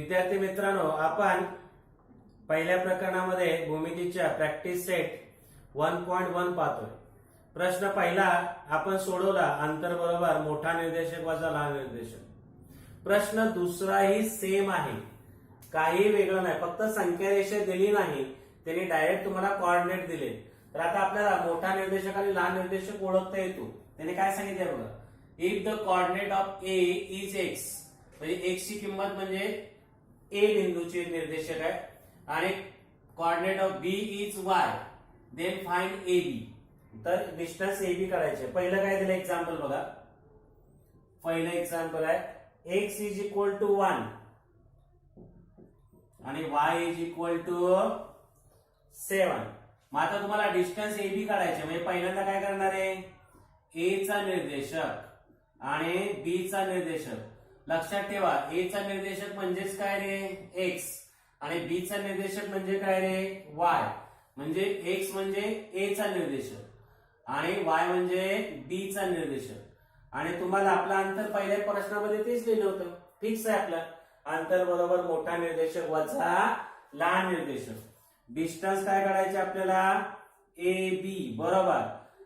विद्यार्थी मित्रांनो, आपण पहिल्या प्रकरणामध्ये भूमितीच्या प्रॅक्टिस सेट 1.1 पाहतोय. प्रश्न पहिला आपण सोडवला, अंतर बरोबर मोठा निर्देशक वजा लहान निर्देशक. प्रश्न दुसराही सेम आहे, काही वेगळं नाही, फक्त संख्या रेषा दिली नाही, त्यांनी डायरेक्ट तुम्हाला कोऑर्डिनेट दिले. तर आता आपल्याला मोठा निर्देशक आणि लहान निर्देशक ओळखता येतो. त्याने काय सांगितले बघा, if the coordinate of A is X, म्हणजे एक्स ची किंमत म्हणजे ए बिंदूचे निर्देशक आहे, आणि coordinate of B is Y, then find A B. तर डिस्टन्स ए बी काढायचे. पहिलं काय दिलं एक्झाम्पल बघा, पहिलं एक्झाम्पल आहे एक्स इज इक्वल टू 1 आणि वाय इज इक्वल टू 7. मग आता तुम्हाला डिस्टन्स ए बी काढायचे, म्हणजे पहिल्यांदा काय करणार आहे, ए चा निर्देशक आणि बी चा निर्देशक. लक्षात ठेवा, ए चा निर्देशक म्हणजेच काय रे, एक्स, आणि बी चा निर्देशक म्हणजे काय रे, वाय. म्हणजे एक्स म्हणजे ए चा निर्देशक आणि वाय म्हणजे बी चा निर्देशक. आणि तुम्हाला आपलं अंतर पहिल्या प्रश्नामध्ये तेच लिहिलं होतं, फिक्स आहे आपलं अंतर बरोबर मोठा निर्देशक वजा लहान निर्देशक. डिस्टन्स काय काढायचे आपल्याला, ए बी बरोबर.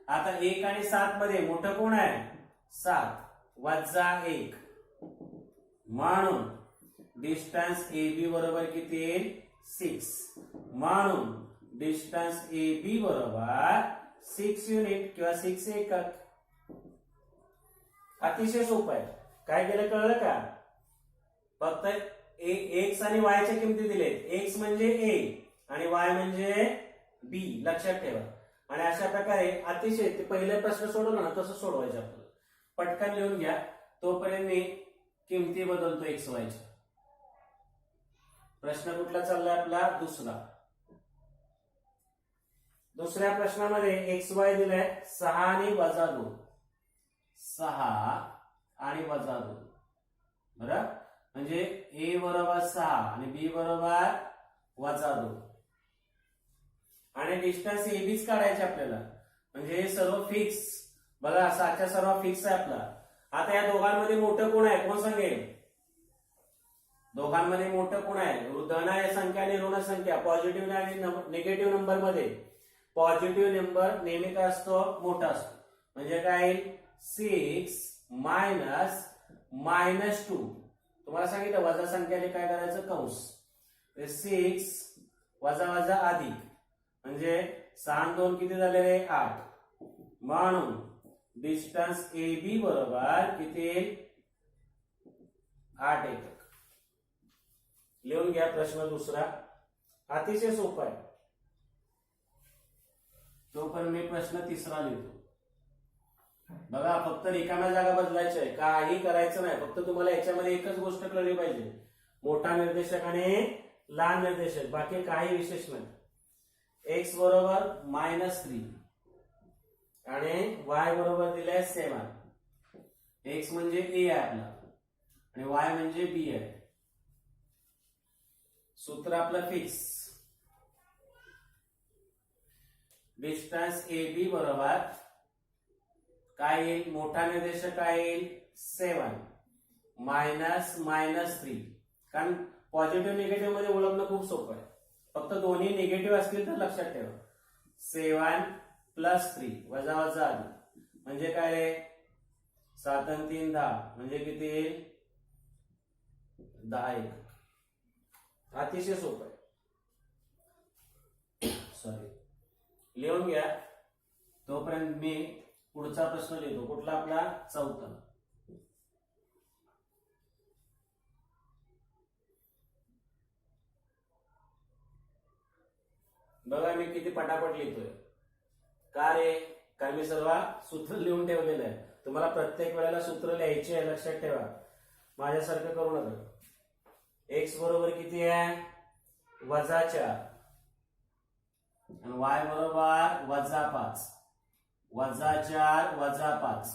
आता 1 आणि 7 मध्ये मोठं कोण आहे, 7 वजा 1, म्हणून डिस्टन्स ए बी बरोबर किती येईल, 6. म्हणून डिस्टन्स ए बी बरोबर 6 युनिट किंवा 6 एकक. अतिशय सोपं आहे. काय केलं कळलं का, फक्त एक्स आणि वाय च्या किमती दिलेत. एक्स म्हणजे ए आणि वाय म्हणजे बी, लक्षात ठेवा. आणि अशा प्रकारे अतिशय ते पहिले प्रश्न सोडवला ना तसं सोडवायचे आपल्याला. पटकन लिहून घ्या, तोपर्यंत मी किमती बदलतो एक्स वायच्या. प्रश्न कुठला चाललाय आपला, दुसरा. दुसऱ्या प्रश्नामध्ये एक्स वाय दिलाय 6 आणि वजा 2, 6 आणि वजा 2 बरोबर. म्हणजे ए बरोबर 6 आणि बी बरोबर वजा 2. आणि डिस्टन्स ए बीच काढायचे आपल्याला, म्हणजे हे सर्व फिक्स बघा, 6च्या सर्व फिक्स आहे आपला. आता या दोघांमध्ये मोठं कोण आहे, कोण सांगेल, दोघांमध्ये मोठं कोण आहे, धन संख्या आणि ऋण संख्या. पॉझिटिव्ह आणि निगेटिव्ह नंबर मध्ये पॉझिटिव्ह नंबर नेहमी काय असतो, मोठा असतो. म्हणजे काय, 6 मायनस -2. तुम्हाला सांगितलं वजा संख्याने काय करायचं, कंस. 6 वजा वजा अधिक, म्हणजे 6 आणि 2 किती झाले रे, 8. म्हणून डिस्टन्स ए बी बरोबर किती येईल, 8 एकक. लिहून घ्या प्रश्न दुसरा, अतिशय सोपा आहे. तोपर्यंत मी प्रश्न तिसरा लिहितो. बघा, फक्त रिकाम्या जागा बदलायच्या आहे, काही करायचं नाही. फक्त तुम्हाला याच्यामध्ये एकच गोष्ट कळली पाहिजे, मोठा निर्देशक आणि लहान निर्देशक, बाकी काही विशेष नाही. एक्स बरोबर -3 आणि वाय बरोबर दिलाय 7. एक्स म्हणजे ए आहे आपला आणि वाय म्हणजे बी आहे. सूत्र आपलं फिक्स. डिस्टन्स ए बी बरोबर काय येईल, मोठा निर्देशक काय येईल, 7 मायनस -3. कारण पॉझिटिव्ह निगेटिव्ह मध्ये ओळखणं खूप सोपं आहे. फक्त दोन्ही निगेटिव्ह असतील तर लक्षात ठेवा. 7 + 3 वजा वजा आधी म्हणजे काय, 7 आणि 3 10, म्हणजे किती येईल, 10 एकक. अतिशय सोपं आहे. सॉरी, लिहून घ्या. तोपर्यंत मी पुढचा प्रश्न लिहितो. कुठला आपला, चौथा. बघा मी किती पटापट लिहितोय. का रे, कारण मी सर्व सूत्र लिहून ठेवलेलं आहे. तुम्हाला प्रत्येक वेळेला सूत्र लिहायचे आहे, लक्षात ठेवा. माझ्यासारखं करू नका. एक्स बरोबर किती आहे, वजा 4 आणि वाय बरोबर वजा 5. वजा 4 वजा 5.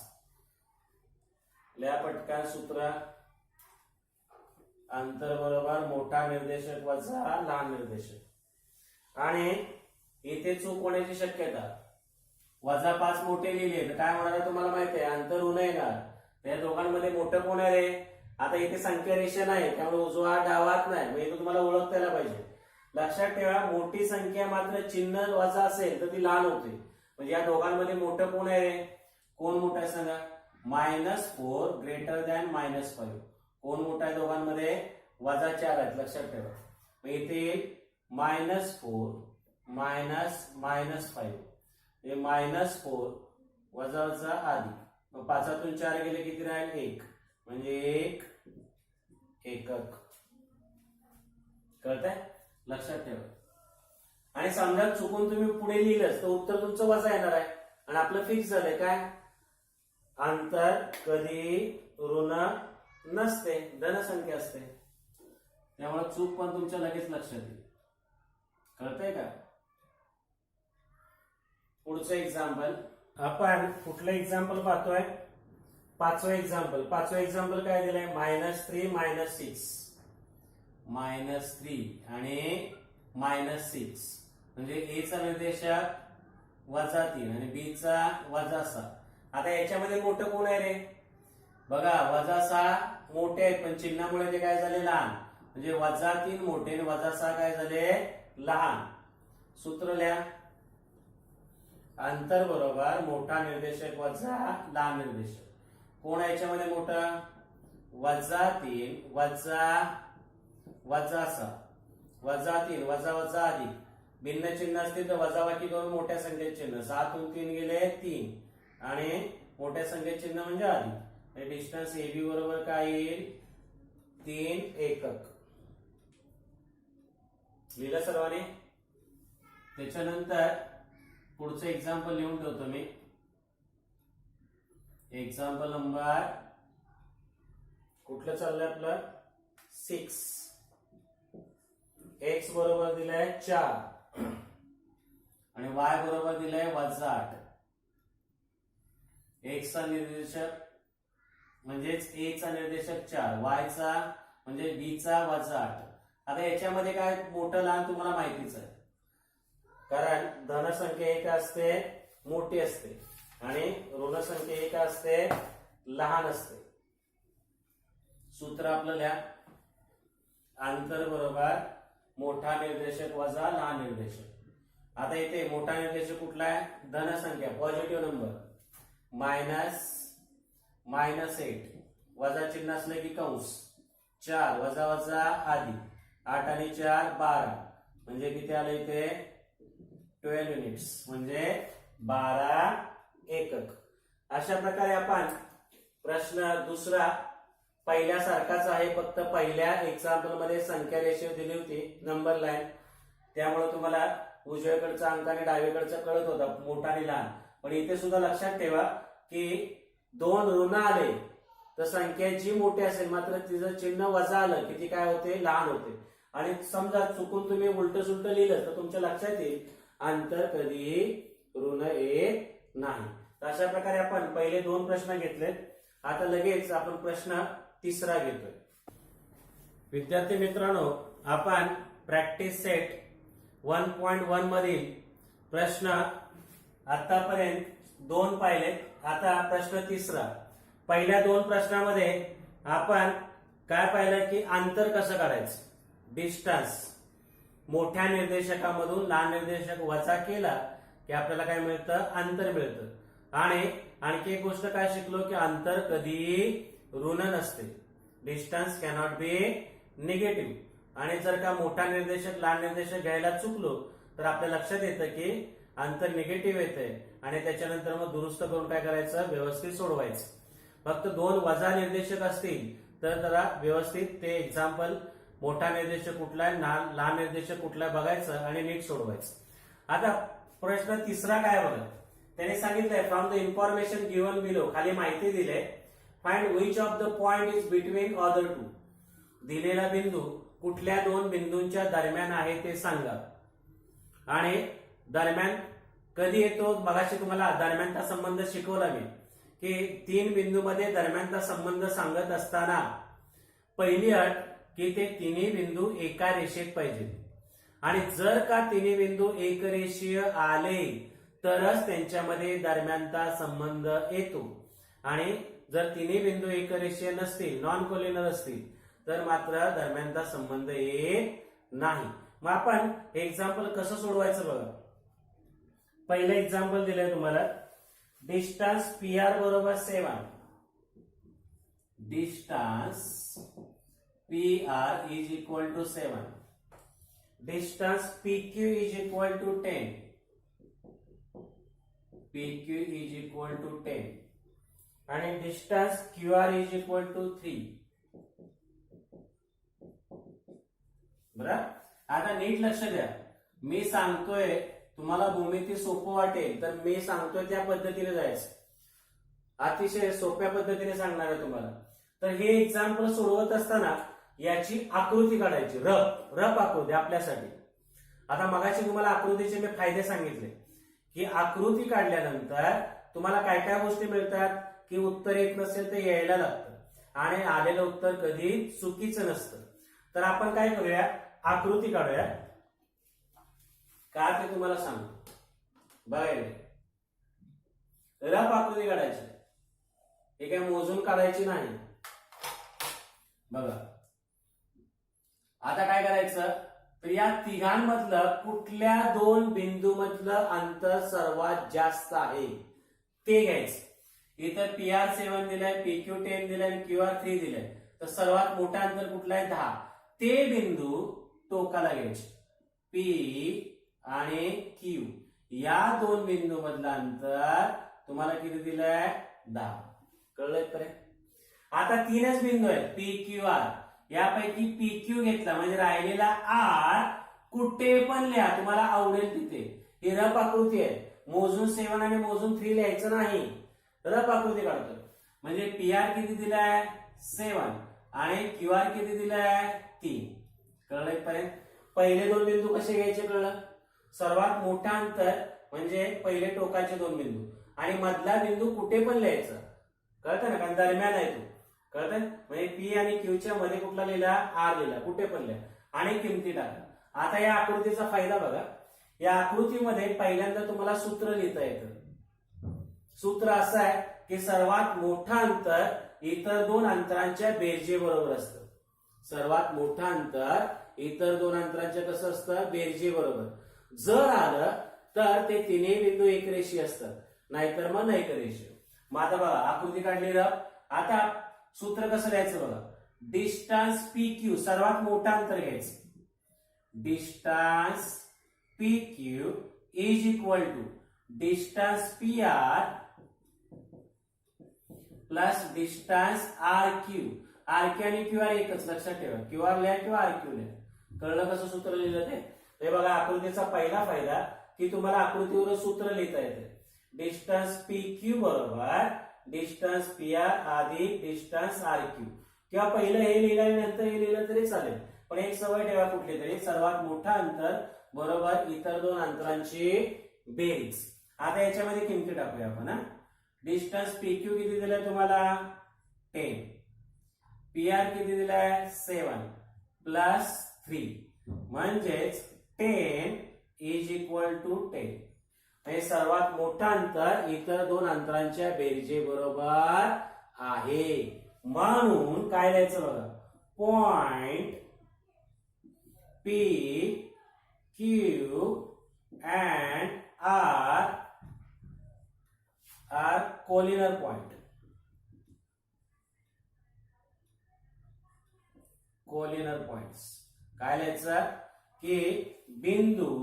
लिहा पटकन सूत्र. अंतर बरोबर मोठा निर्देशक वजा लहान निर्देशक. आणि इथे चूक होण्याची शक्यता, वजा 5 मोठे लिहिले तर काय होणार तुम्हाला माहिती आहे, अंतर ऋण येणार. त्या दोघांमध्ये मोठं कोण आहे रे, आता इथे संख्या रेषा नाही, त्यामुळे उजवा डावात नाही, म्हणजे तो तुम्हाला ओळखता यायला पाहिजे. लक्षात ठेवा, मोठी संख्या मात्र चिन्ह वजा असेल तर ती लहान होते. म्हणजे या दोघांमध्ये मोठं कोण आहे रे? कोण मोठं आहे सांगा? -4 ग्रेटर दॅन -5. कोण मोठा आहे दोघांमध्ये? -4 आहेत. लक्षात ठेवा. मग इथे -4 -5 हे -4 वजाचा आधी. मग 5तून 4 गेले किती राहील? 1. म्हणजे 1 एकक. कळतंय? लक्षात ठेवा. आणि समजा चुकून तुम्ही पुढे लिहिलंच तर उत्तर तुमचं वजा येणार आहे. आणि आपलं फिक्स झालंय काय? अंतर कधी ऋण नसते, धन संख्या असते. त्यामुळे चूक पण तुमच्या लगेच लक्षात येईल. कळतंय का? पुढचं एक्झाम्पल आपण कुठलं एक्झाम्पल पाहतोय? पाचवं एक्झाम्पल काय दिलंय? -3 -6 आणि -6 म्हणजे ए चा निर्देशक -3 आणि बी चा -6. आता याच्यामध्ये मोठं कोण आहे रे? बघा, -6 मोठे आहेत पण चिन्हामुळे ते काय झाले? लहान. म्हणजे -3 मोठे आणि -6 काय झाले? लहान. सूत्र लिहा. अंतर बरोबर मोठा निर्देशक वजा लहान निर्देशक. कोण आहे याच्यामध्ये मोठा? -3 -6 वजा अधिक. भिन्न चिन्ह असतील तर वजाबाकी करून मोठ्या संख्येचे चिन्ह. 6तून 3 गेले 3 आणि मोठ्या संख्येचे चिन्ह म्हणजे अधिक. डिस्टन्स AB बरोबर काय येईल? 3 एकक. लिहिलं सर्वांनी? त्याच्यानंतर पुढचं एक्झाम्पल लिहून ठेवतो मी. एक्झाम्पल नंबर कुठलं चाललंय आपलं? 6. x बरोबर दिलाय 4 आणि y बरोबर दिलाय -8. x चा निर्देशक म्हणजेच a चा निर्देशक 4, y चा म्हणजे b चा -8. आता याच्यामध्ये काय मोठं लहान तुम्हाला माहितीच आहे, कारण धन संख्या एक असते मोठी असते आणि ऋण संख्या एक असते लहान असते. सूत्र आपलं लिहा. अंतर बरोबर मोठा निर्देशक वजा लहान निर्देशक. आता इथे मोठा निर्देशक कुठला आहे? धन संख्या, पॉझिटिव्ह नंबर. -8 वजा चिन्ह असले की कंस. 4 वजा आधी. 8 आणि 4 12 म्हणजे किती आलं इथे? 12 युनिट्स म्हणजे 12 एकक. अशा प्रकारे आपण प्रश्न दुसरा पहिल्यासारखाच आहे, फक्त पहिल्या एक्झाम्पल मध्ये संख्या रेषीव दिली होती, नंबर लाईन. त्यामुळे तुम्हाला उजव्याकडचा अंक आणि डावीकडचा कळत होता, मोठा आणि लहान. पण इथे सुद्धा लक्षात ठेवा की 2 ऋण आले तर संख्या जी मोठी असेल मात्र तिचं चिन्ह वजा आलं की ती काय होते? लहान होते. आणि समजा चुकून तुम्ही उलट सुलट लिहिलं तर तुमच्या लक्षात येईल अंतर कधीही ऋण येत नाही. तर अशा प्रकारे आपण पहिले 2 प्रश्न घेतलेत. आता लगेच आपण प्रश्न तिसरा घेतोय. विद्यार्थी मित्रांनो, आपण प्रॅक्टिस सेट 1.1 मधील प्रश्न आतापर्यंत 2 पाहिलेत. आता प्रश्न तिसरा. पहिल्या 2 प्रश्नामध्ये आपण काय पाहिलं की अंतर कसं काढायचं? डिस्टन्स. मोठ्या निर्देशकामधून लहान निर्देशक वजा केला की आपल्याला काय मिळतं? अंतर मिळतं. आणि आणखी एक गोष्ट काय शिकलो की अंतर कधीही ऋण नसते. Distance cannot be negative. आणि जर का मोठा निर्देशक लहान निर्देशक घ्यायला चुकलो तर आपल्या लक्षात येतं की अंतर निगेटिव्ह येते आणि त्याच्यानंतर मग दुरुस्त करून काय करायचं? व्यवस्थित सोडवायचं. फक्त 2 वजा निर्देशक असतील तर जरा व्यवस्थित ते एक्झाम्पल मोठा निर्देशक कुठला आहे, लहान निर्देशक कुठला आहे बघायचं आणि नीट सोडवायचं. आता प्रश्न तिसरा काय बघा. त्याने सांगितलंय from the information given below, खाली माहिती दिले, find which of the point is between other 2. दिलेला बिंदू कुठल्या 2 बिंदूंच्या दरम्यान आहे ते सांगा. आणि दरम्यान कधी येतो? मगाशी तुम्हाला दरम्यानचा संबंध शिकवला मी की 3 बिंदूमध्ये दरम्यानचा संबंध सांगत असताना पहिली अट की ते तिन्ही बिंदू एका रेषेत पाहिजे. आणि जर का तिन्ही बिंदू एकरेषीय आले तरच त्यांच्यामध्ये दरम्यानचा संबंध येतो. आणि जर तिन्ही बिंदू एकरेषीय नसतील, नॉन कोलिनर असतील, तर मात्र दरम्यानचा संबंध येत नाही. मग आपण हे एक्झाम्पल कसं सोडवायचं बघा. पहिलं एक्झाम्पल दिलंय तुम्हाला. डिस्टन्स PR बरोबर 7. Distance PR is equal to 7. Distance PQ is equal to 10. PQ is equal to 10 आणि distance QR is equal to 3. बरं, आता नीट लक्ष द्या. मी सांगतोय, तुम्हाला भूमिती सोपं वाटेल तर मी सांगतोय त्या पद्धतीने जायचं. अतिशय सोप्या पद्धतीने सांगणार आहे तुम्हाला. तर हे एक्झाम्पल सोडवत असताना याची आकृती काढायची, रफ आकृती आपल्यासाठी. आता मगाशी तुम्हाला आकृतीचे मी फायदे सांगितले की आकृती काढल्यानंतर तुम्हाला काय काय गोष्टी मिळतात की उत्तर येत नसेल तर यायला लागतं आणि आलेलं उत्तर कधी चुकीचं नसतं. तर आपण काय करूया, आकृती काढूया. का ते तुम्हाला सांगतो. बघायला रफ आकृती काढायची, हे काय मोजून काढायची नाही. बघा आता काय करायचं, तर या तिघांमधलं कुठल्या दोन बिंदू मधलं अंतर सर्वात जास्त आहे ते घ्यायचं. इथं PR 7 दिलंय, PQ 10 दिलंय आणि QR 3 दिलंय. तर सर्वात मोठा अंतर कुठला आहे, 10. ते बिंदू टोकाला घ्यायचे. P आणि Q या दोन बिंदू मधलं अंतर तुम्हाला किती दिलंय, 10. कळलंय पर्यंत. आता तीनच बिंदू आहेत PQR. यापैकी PQ घेतला म्हणजे राहिलेला R कुठे पण लिहा, तुम्हाला आवडेल तिथे. ही रफ आकृती आहे, मोजून 7 आणि मोजून 3 लिहायचं नाही. रफ आकृती काढतोय म्हणजे PR किती दिलाय, 7 आणि QR किती दिलाय, 3. कळलंय पर्यंत. पहिले दोन बिंदू कसे घ्यायचे कळलं. सर्वात मोठा अंतर म्हणजे पहिले टोकाचे दोन बिंदू आणि मधला बिंदू कुठे पण लिहायचा. कळतं ना, कारण दरम्यान आहे तो. कळतं म्हणजे P आणि Q च्या मध्ये कुठला लिहिला, R लिहिला, कुठे पण लिहा आणि किमती टाका. आता या आकृतीचा फायदा बघा. या आकृतीमध्ये पहिल्यांदा तुम्हाला सूत्र लिहिता येतं. सूत्र असं आहे की सर्वात मोठा अंतर इतर दोन अंतरांच्या बेरजे बरोबर असतं. सर्वात मोठा अंतर इतर दोन अंतरांच्या कसं असतं, बेरजे बरोबर. जर आलं तर ते तिन्ही बिंदू एकरेषीय असतात, नाहीतर मग नैकरेषीय. मग आता बघा आकृती काढली रफ. आता सूत्र कसं लिहायचं बघा. डिस्टन्स PQ सर्वात मोठा अंतर घ्यायचं. Distance PQ is equal to distance PR plus distance RQ. RQ आणि QR एकच, लक्षात ठेवा. QR लिहा किंवा RQ लिहा. कळलं कसं सूत्र लिहिलं ते. हे बघा आकृतीचा पहिला फायदा की तुम्हाला आकृतीवर सूत्र लिहिता येते. डिस्टन्स PQ बरोबर डिस्टन्स PR अधिक डिस्टन्स RQ. किंवा पहिलं हे लिहिलं नंतर हे लिहिलं तरी चालेल, पण एक सवय ठेवा कुठली तरी, सर्वात मोठा अंतर बरोबर इतर दोन अंतरांची बेरीज. आता याच्यामध्ये किमती टाकूया आपण. डिस्टन्स PQ किती दिलंय तुम्हाला, 10. PR किती दिलाय, 7 प्लस 3 म्हणजेच 10 इज इक्वल टू 10. हे सर्वात मोठा अंतर इतर दोन अंतरांच्या बेरजे बरोबर आहे. म्हणून काय लिहायचं बघा, point P, Q and R are collinear point. Collinear points. काय लिहायचं की बिंदू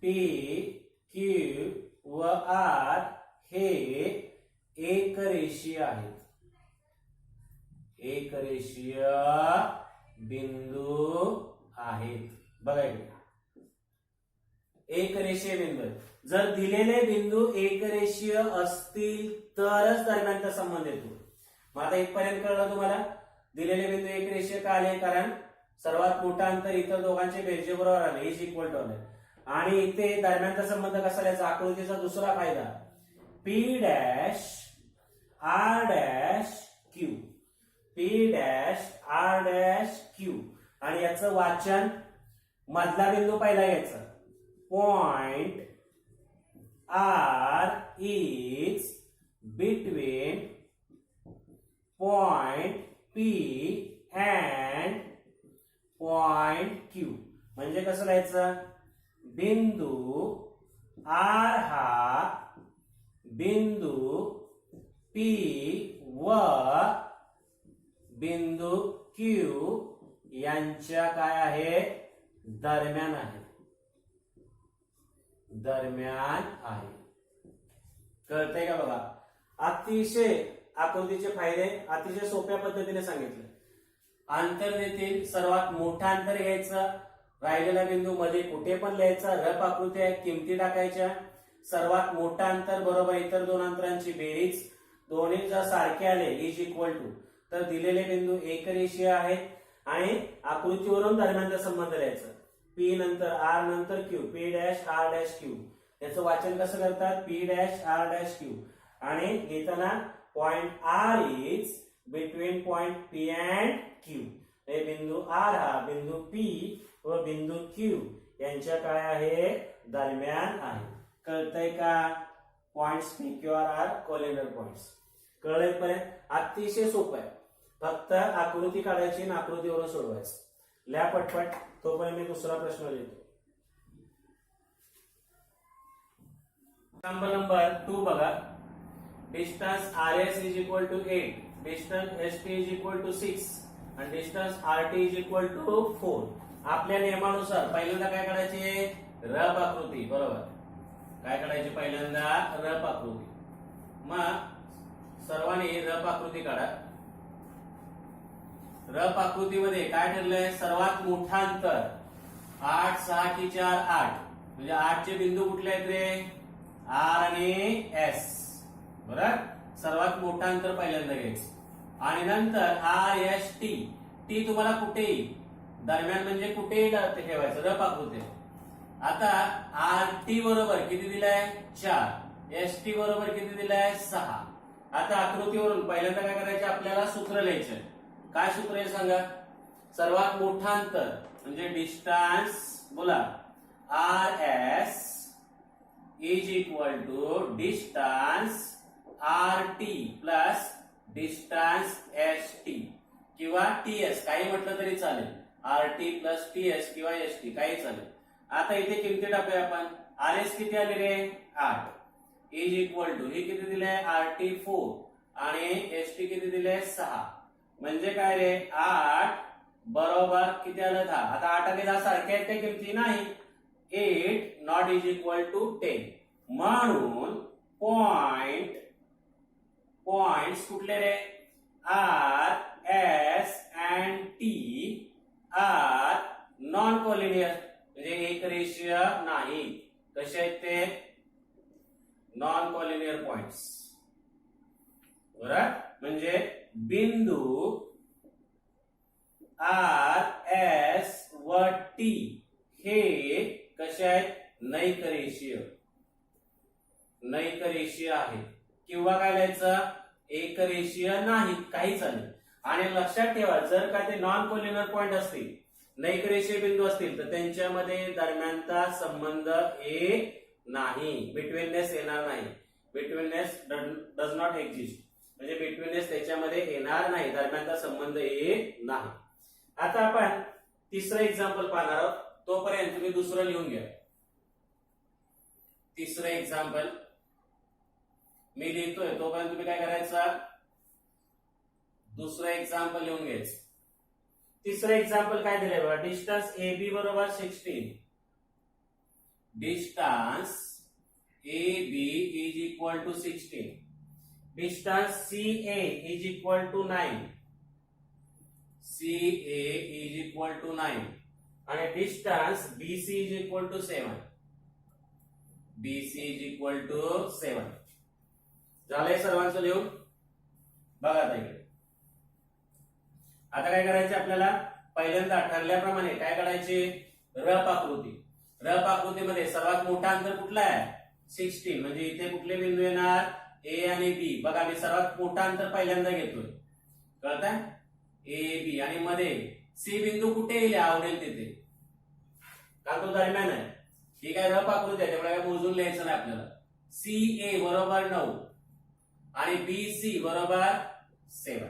P, Q व R हे एकरेषीय आहेत. एकरेषीय बिंदू आहेत. बघा एकरेषीय बिंदू आहेत. जर दिलेले बिंदू एकरेषीय असतील तरच दरम्यानचा संबंध येतो. मग आता इथपर्यंत कळलं तुम्हाला. दिलेले बिंदू एकरेषीय का आले, कारण सर्वात मोठा अंतर इतर दोघांचे बेरजे बरोबर आले, इज इक्वल टू आले. आणि इथे दरम्यानचा संबंध कसा लिहायचा, आकृतीचा दुसरा फायदा P dash R dash Q. P dash R dash Q आणि याचं वाचन मधला बिंदू पहिला घ्यायचा. Point R is between point P and point Q. म्हणजे कसं लिहायचं, बिंदू R हा बिंदू P व बिंदू Q यांच्या काय आहे, दरम्यान आहे, दरम्यान आहे. कळतंय का बघा. अतिशय आकृतीचे फायदे अतिशय सोप्या पद्धतीने सांगितले. अंतर देतील, सर्वात मोठा अंतर घ्यायचं, राहिलेला बिंदू मध्ये कुठे पण लिहायचा, रफ आकृती आहे, किमती टाकायच्या. सर्वात मोठा अंतर बरोबर इतर दोन अंतरांची बेरीज, दोन्ही जर सारखे आले इज इक्वल टू, तर दिलेले बिंदू एकरेषीय आहेत आणि आकृतीवरून दरम्यानचा संबंध लिहायचा. P नंतर R नंतर Q, P dash R dash Q. याचं वाचन कसं करतात, P dash R dash Q. आणि लिहिताना point R is between point P and Q. हे बिंदू R हा बिंदू P व बिंदू Q यांच्या काय आहे, दरम्यान आहे. कळतंय का. Points PQR are collinear points. कळेपर्यंत अतिशय सोपं आहे. फक्त आकृती काढायची आणि आकृतीवरून सोडवायचं. लिहा पटपट, तोपर्यंत मी दुसरा प्रश्न लिहितो. एक्झाम्पल नंबर 2 बघा. Distance RS is equal to 8, distance ST is equal to 6 आणि distance RT is equal to 4. आपल्या नियमानुसार पहिल्यांदा काय करायचे, रफ आकृती. बरोबर, काय काढायची पहिल्यांदा, रफ आकृती. मग सर्वांनी रफ आकृती काढा. रफ आकृतीमध्ये काय ठरलंय, सर्वात मोठा अंतर 8, 6 की 4 8, म्हणजे 8 चे बिंदू कुठले आहेत रे, R आणि S. बरोबर, सर्वात मोठा अंतर पहिल्यांदा घ्यायचं आणि नंतर RST. टी तुम्हाला कुठेही दरम्यान म्हणजे कुठेही ठेवायचं, रफ आकृती. आता RT बरोबर किती दिलाय, 4, ST बरोबर किती दिलाय, 6. आता आकृतीवरून पहिल्यांदा काय करायचं, आपल्याला सूत्र लिहायचं. काय सूत्र आहे सांगा, सर्वात मोठा अंतर म्हणजे डिस्टन्स, बोला, RS is equal to distance RT plus distance ST किंवा TS, काही म्हटलं तरी चालेल. RT प्लस TS किंवा ST काही चालेल. आता इथे किमती टाकूया आपण. RS किती आले रे, 8 इज इक्वल टू, हे किती दिले, RT 4 आणि ST किती दिले, 6. म्हणजे काय रे, 8 बरोबर किती आलं, 10. आता 8 आणि 10 सारखे आहेत त्या किमती नाही. 8 नॉट इज इक्वल टू 10. म्हणून पॉइंट्स कुठले रे, R, S and T are non collinear, म्हणजे एकरेषीय नाही. कसे आहेत ते, नॉन कोलिनियर पॉइंट्स. बरोबर, म्हणजे बिंदू R, S व T हे कसे आहेत, नैकरेषीय, नैकरेषीय आहेत. किंवा काय लिहायचं, एकरेषीय नाही, काही चालेल. आणि लक्षात ठेवा, जर का ते नॉन कोलिनियर पॉइंट असतील, नैकरेषीय बिंदू असतील, तर त्यांच्यामध्ये दरम्यानचा संबंध नाही, बिटवीननेस येणार नाही. बिटवीननेस डज नॉट एक्झिस्ट, म्हणजे बिटवीननेस त्याच्यामध्ये येणार नाही, दरम्यानचा संबंध नाही. आता आपण तिसरं एक्झाम्पल पाहणार आहोत. तोपर्यंत तुम्ही दुसरं लिहून घ्या. तिसरं एक्झाम्पल मी लिहितोय, तोपर्यंत तुम्ही काय करायचं, दुसरं एक्झाम्पल लिहून घ्यायचं. तिसरं एक्झाम्पल काय दिलंय बघा, डिस्टन्स AB बरोबर 16, distance AB is equal to 16, distance CA is equal to 9, CA is equal to 9 आणि distance BC is equal to 7, BC is equal to 7. झालंय सर्वांचं लिहून बघा. आता इकडे आता काय करायचे आपल्याला, पहिल्यांदा ठरल्याप्रमाणे काय करायचे, रफ आकृती. रफ आकृतीमध्ये सर्वात मोठा अंतर कुठला आहे, 16, म्हणजे इथे कुठले बिंदू येणार, A आणि B. बघा, मी सर्वात मोठा अंतर पहिल्यांदा घेतोय, कळतंय, A B. आणि मध्ये C बिंदू कुठे येईल, आवडेल तिथे, कारण तो दरम्यान आहे. ही काय रफ आकृती आहे, त्यामुळे काय मोजून लिहायचं नाही आपल्याला. CA बरोबर 9, आणि BC बरोबर 7.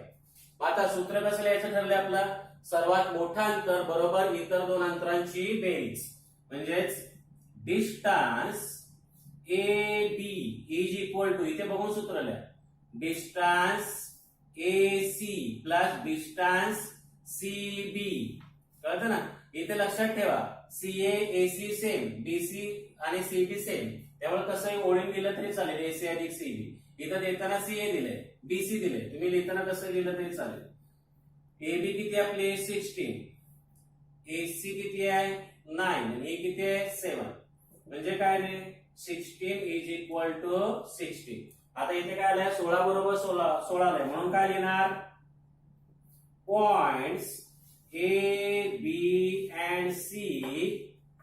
आता सूत्र कसं लिहायचं ठरलंय आपलं, सर्वात मोठा अंतर बरोबर इतर दोन अंतरांची बेरीज, म्हणजेच distance AB is equal to, इथे बघून सूत्र लिहा, distance AC plus distance CB. कळतं ना, इथे लक्षात ठेवा CA AC सेम, BC आणि CB सेम, त्यामुळे कसंही ओळीने लिहिलं तरी चालेल, AC अधिक CB. इथं देताना CA दिले, BC दिले, तुम्ही लिहिताना कसं लिहिलं तरी चालेल. AB किती आपले 16, AC किती आहे 9 आणि हे किती आहे 7. म्हणजे काय रे, 16 इज इक्वल टू 16. आता इथे काय आलंय, 16 बरोबर 16 आलंय, म्हणून काय लिहिणार, points A, B and C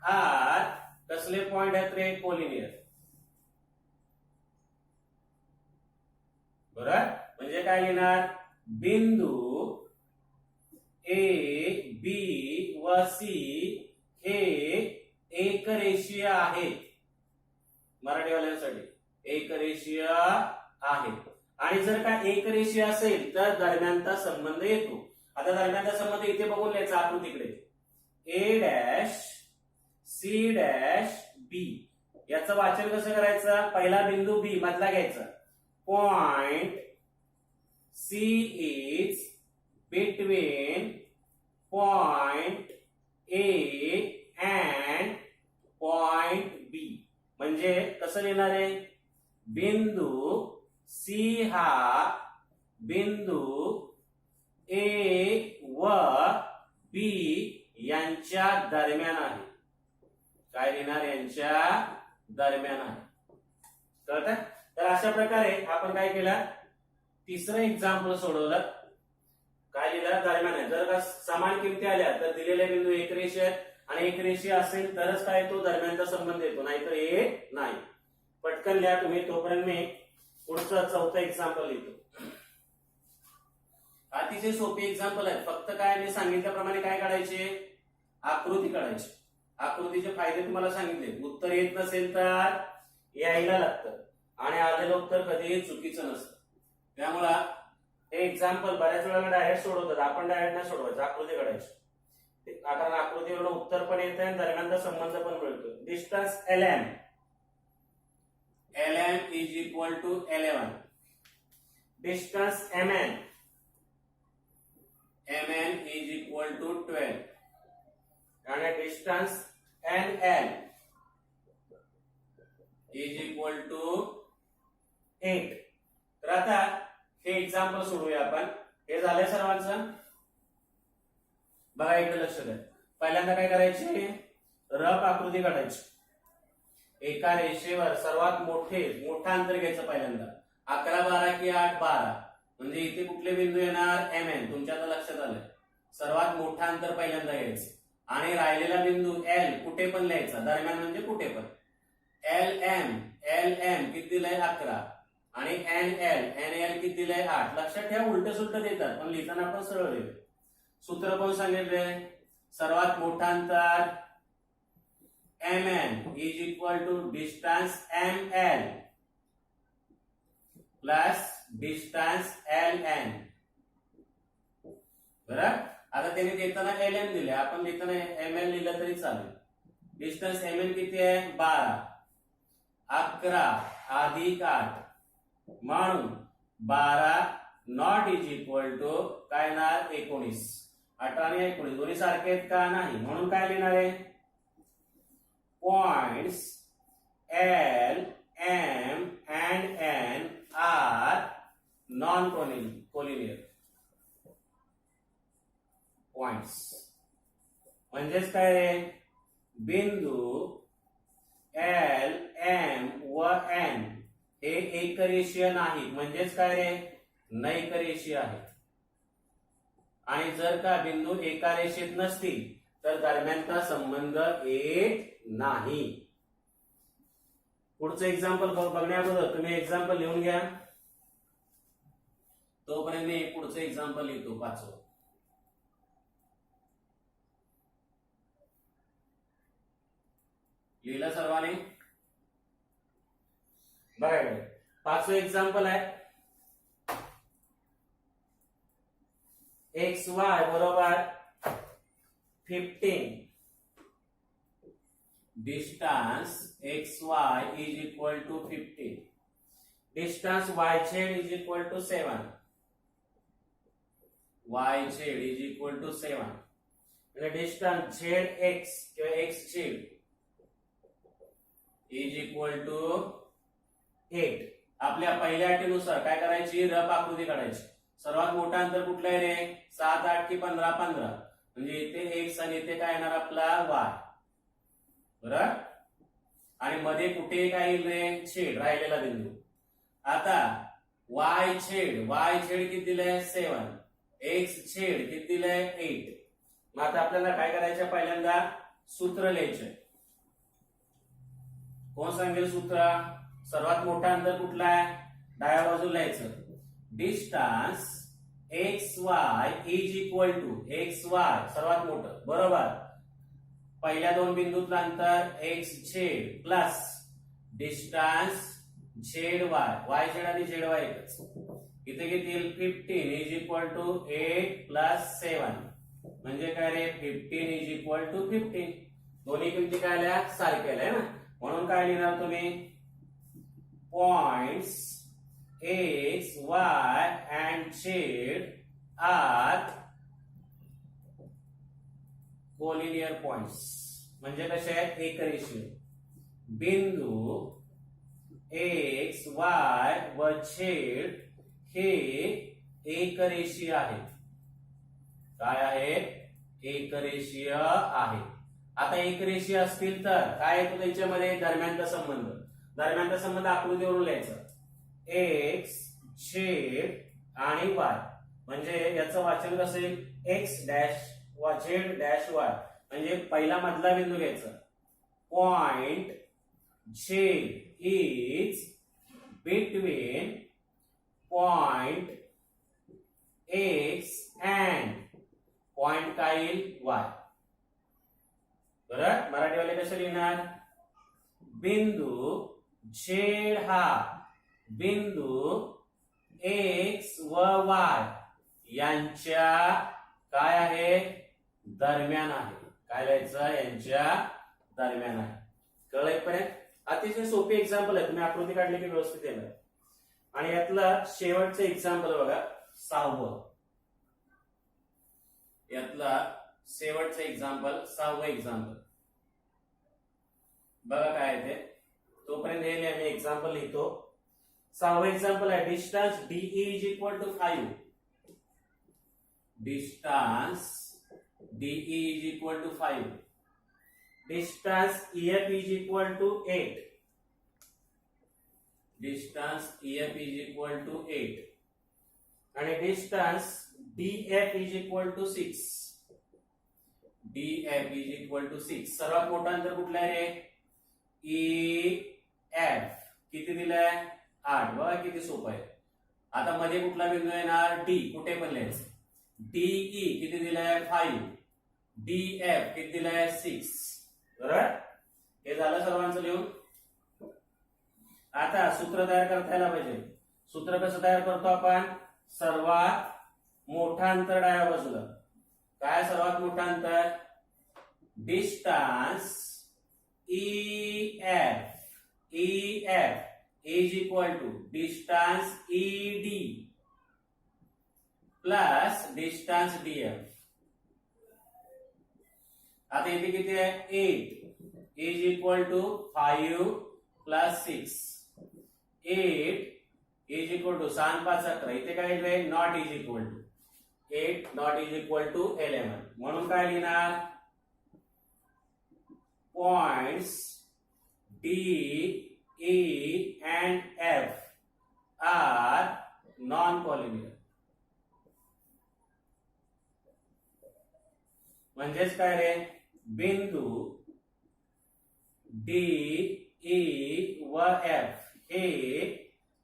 are कसले पॉइंट आहेत रे, कोलिनियर. बरोबर, म्हणजे काय लिहिणार, बिंदू A, B व C हे एकरेषीय आहेत, मराठीवाल्यांसाठी एकरेषीय आहेत. आणि जर का एकरेषीय असेल तर दरम्यानचा संबंध येतो. आता दरम्यानचा संबंध इथे बघून लिहायचा आकृतीकडे, A dash C dash B. याचं वाचन कसं करायचं, पहिला बिंदू B मधला घ्यायचा, point C is between point A and point B. म्हणजे कसं लिहिणार आहे, बिंदू C हा बिंदू A व B यांच्या दरम्यान आहे. काय लिहिणार, यांच्या दरम्यान आहे. कळतंय. तर अशा प्रकारे आपण काय केलं, तिसरं एक्झाम्पल सोडवलं. काय लिहिलं, दरम्यान आहे. जर का समान किमती आल्या तर दिलेले बिंदू एकरेषीय आहेत, आणि एकरेषीय असेल तरच काय तो दरम्यानचा संबंध येतो, नाहीतर हे नाही. पटकन लिहा तुम्ही, तोपर्यंत मी पुढचं चौथं एक्झाम्पल लिहितो. अतिशय सोपी एक्झाम्पल आहे. फक्त काय मी सांगितल्याप्रमाणे काय काढायचे, आकृती काढायची. आकृतीचे फायदे तुम्हाला सांगितले. उत्तर येत नसेल तर यायला लागतं, आणि आलेलं उत्तर कधीही चुकीचं नसतं. त्यामुळे हे एक्झाम्पल बऱ्याच वेळा डायरेक्ट सोडवतात, आपण डायरेक्ट नाही सोडवायचं, आकृती काढायची. कारण आकृतीवरून उत्तर पण येतं आणि दरम्यानचा संबंध पण मिळतो. Distance LM, LM is equal to 11. Distance MN, MN is equal to 12. आणि distance NL is equal to 8. तर आता हे एक्झाम्पल सोडूया आपण. हे झालंय सर्वांचं. बघा इकडे लक्ष द्या. पहिल्यांदा काय करायचे, रफ आकृती काढायची. एका रेषेवर सर्वात मोठा अंतर घ्यायचं पहिल्यांदा. 11, 12 की 8, 12. म्हणजे इथे कुठले बिंदू येणार, MN. तुमच्या आता लक्षात आलंय. सर्वात मोठा अंतर पहिल्यांदा घ्यायचं, आणि राहिलेला बिंदू L कुठे पण लिहायचा, दरम्यान म्हणजे कुठे पण. LM किती दिलंय 11, आणि NL किती दिलंय 8. लक्षात ठेवा, उलट सुलट देतात, पण लिहिताना आपण सरळ लिहितो. सूत्र कोण सांगितले, सर्वात मोठा अंतर MN is equal to distance ML plus distance LN. बरोबर. आता त्यांनी देताना LM दिले, आपण लिहिताना ML लिहिलं तरी चालेल. डिस्टन्स MN किती आहे 12, 11 अधिक 8 म्हणून 12 नॉट इज इक्वल टू काय ना 19. 18 आणि 19 दोन्ही सारखे आहेत का, नाही. म्हणून काय लिहिणार आहे, points L, M and N are non-collinear points. म्हणजेच काय रे, बिंदू L, M व N हे एकरेषीय नाहीत. म्हणजेच काय रे, नैकरेषीय आहेत. आणि जर का बिंदू एका रेषेत नसतील तर दरम्यानचा संबंध येत नाही. पुढचं एक्झाम्पल बघण्या अगोदर तुम्ही एक्झाम्पल लिहून घ्या. तोपर्यंत मी पुढचं एक्झाम्पल लिहितो, 5. लिहिलं सर्वांनी. बघा 5th एक्झाम्पल आहे. एक्स वाय बरोबर 15. Distance X Y is equal to 15. Distance Y Z is equal to 7. Y Z is equal to 7. म्हणजे डिस्टन्स झेड एक्स किंवा X Z is equal to 8. आपल्या पहिल्या अटीनुसार काय करायची, रफ आकृती काढायची. सर्वात मोठा अंतर कुठलं आहे रे, 7 8 की 15 15. म्हणजे इथे एक्स आणि इथे काय येणार आपला वाय. बरोबर. आणि मध्ये कुठे काय येईल रे, छेद राहिलेला बिंदू. आता वाय छेद किती दिलंय 7. एक्स छेद किती दिलंय 8. मग आता आपल्याला काय करायचं, पहिल्यांदा सूत्र लिहायचं. कोण सांगेल सूत्र. सर्वात मोठा अंतर कुठला आहे, डाव्या बाजूला लिहायचं. Distance X Y is equal to X Y सर्वात मोठं बरोबर. पहिल्या दोन बिंदूतलं अंतर X Z plus distance Z Y. Y Z आणि झेड वाय एकच. इथे किती येईल 15 इज इक्वल टू 8 प्लस 7. म्हणजे काय रे 15 इज इक्वल टू 15. दोन्ही किमती काय आल्या, सारख्या आल्या ना. म्हणून काय लिहिणार तुम्ही, points X Y and Z are collinear points. म्हणजे कसे आहेत, एकरेषीय. बिंदू एक्स वाय व झेड हे एकरेषीय आहेत. काय आहे, एकरेषीय आहे. आता एकरेषीय असतील तर काय येतो त्यांच्यामध्ये, दरम्यानचा संबंध. दरम्यानचा संबंध आकृतीवरून लिहायचा. एक्स झेड आणि वाय. म्हणजे याचं वाचन कसं येईल, एक्स डॅश व झेड डॅश वाय. म्हणजे पहिला मधला बिंदू घ्यायचा. Point Z is between point x and point काय येईल, वाय. बरं. मराठीवाले कसे लिहिणार, बिंदू झेड हा बिंदू एक्स व वाय यांच्या काय आहे, दरम्यान आहे. काय लिहायचं, यांच्या दरम्यान आहे. कळलं इथपर्यंत. अतिशय सोपी एक्झाम्पल आहे, तुम्ही आकृती काढली की व्यवस्थित येणार. आणि यातलं शेवटचं एक्झाम्पल बघा, 6वं. यातला शेवटचं एक्झाम्पल 6वं एक्झाम्पल बघा काय आहे ते. तोपर्यंत हे मी एक्झाम्पल लिहितो. 6वं एक्झाम्पल आहे, distance D E is equal to 5. Distance D E is equal to 5. Distance E F is equal to 8. Distance E F is equal to 8. आणि distance D F is equal to 6. D F is equal to 6. सर्वात मोठा अंतर कुठला आहे रे, EF किती दिलाय 8. बघा किती सोपं आहे. आता मध्ये कुठला बिंदू येणार, डी. कुठे पण लिहायचं. डीई किती दिलाय 5. डीएफ किती दिलाय 6. बरोबर. हे झालं सर्वांचं लिहून. आता सूत्र तयार करता यायला पाहिजे. सूत्र कसं तयार करतो आपण, सर्वात मोठा अंतर डाव्या बाजूला. काय सर्वात मोठा अंतर, distance E F is equal to distance E D plus distance D F. आता इथे किती आहे, 8 is equal to 5 plus 6. 8 is equal to 7 5 11. इथे काय येईल, not is equal to 8 not is equal to 11. म्हणून काय लिहिणार, points D E and F are non collinear. म्हणजेच काय रे, बिंदू डी ई व एफ हे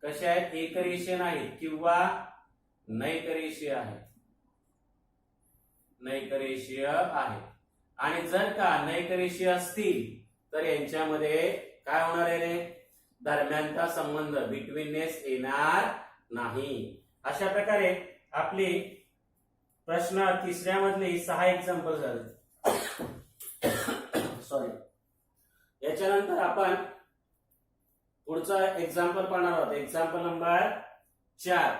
कसे आहेत, एकरेषीय आहेत किंवा नैकरेषीय आहेत. नैकरेषीय आहे. आणि जर का नैकरेषीय असतील तर यांच्यामध्ये काय होणार आहे रे, दरम्यानचा संबंध बिटवीननेस येणार नाही. अशा प्रकारे आपली प्रश्न तिसऱ्या मधले 6 एक्झाम्पल झाले. सॉरी. याच्यानंतर आपण पुढचा एक्झाम्पल पाहणार आहोत. Example number 4.